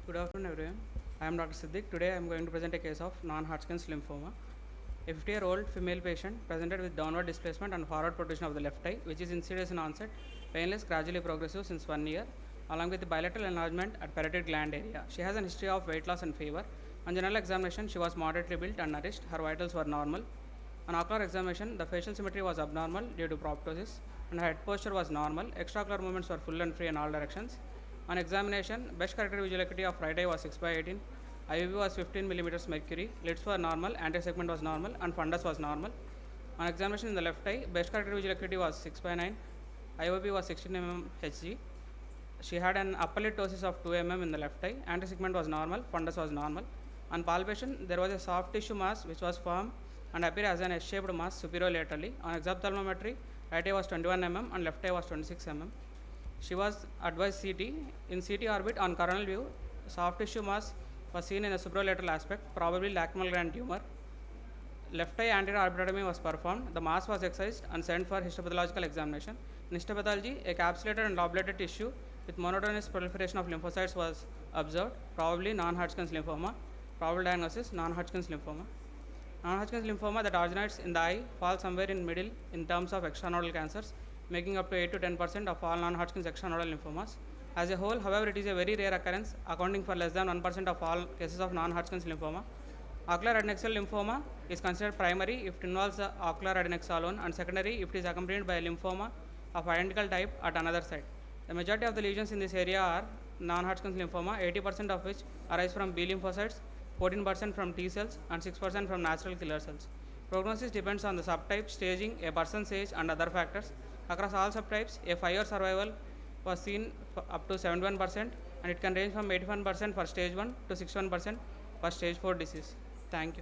Good afternoon, everyone. I am Dr. Siddiq. Today I am going to present a case of non-Hodgkin's lymphoma. A 50-year-old female patient presented with downward displacement and forward protrusion of the left eye, which is insidious in onset, painless, gradually progressive since 1 year, along with the bilateral enlargement at parotid gland area. She has an history of weight loss and fever. On general examination, she was moderately built and nourished. Her vitals were normal. On ocular examination, the facial symmetry was abnormal due to proptosis, and her head posture was normal. Extraocular movements were full and free in all directions. On examination, best corrected visual acuity of right eye was 6/18, IOP was 15 millimeters mercury, lids were normal, anti-segment was normal, and fundus was normal. On examination in the left eye, best corrected visual acuity was 6/9, IOP was 16 mm Hg. She had an upper lid ptosis of 2 mm in the left eye, anti-segment was normal, fundus was normal. On palpation, there was a soft tissue mass which was firm and appeared as an S-shaped mass superiorlaterally. On exophthalmometry, right eye was 21 mm and left eye was 26 mm. She was advised CT. In CT orbit, on coronal view, soft tissue mass was seen in a supralateral aspect, probably lacrimal gland tumor. Left eye anterior orbitotomy was performed. The mass was excised and sent for histopathological examination. In histopathology, a capsulated and lobulated tissue with monotonous proliferation of lymphocytes was observed, probably non-Hodgkin's lymphoma. Probable diagnosis, non-Hodgkin's lymphoma. Non-Hodgkin's lymphoma that originates in the eye falls somewhere in middle in terms of extranodal cancers, making up to 8 to 10% of all non-Hodgkin's extranodal lymphomas. As a whole, however, it is a very rare occurrence, accounting for less than 1% of all cases of non-Hodgkin's lymphoma. Ocular adnexal lymphoma is considered primary if it involves the ocular adnexa alone, and secondary if it is accompanied by a lymphoma of identical type at another site. The majority of the lesions in this area are non-Hodgkin's lymphoma, 80% of which arise from B lymphocytes, 14% from T cells, and 6% from natural killer cells. Prognosis depends on the subtype, staging, a person's age, and other factors. Across all subtypes, a 5-year survival was seen up to 71%, and it can range from 81% for stage 1 to 61% for stage 4 disease. Thank you.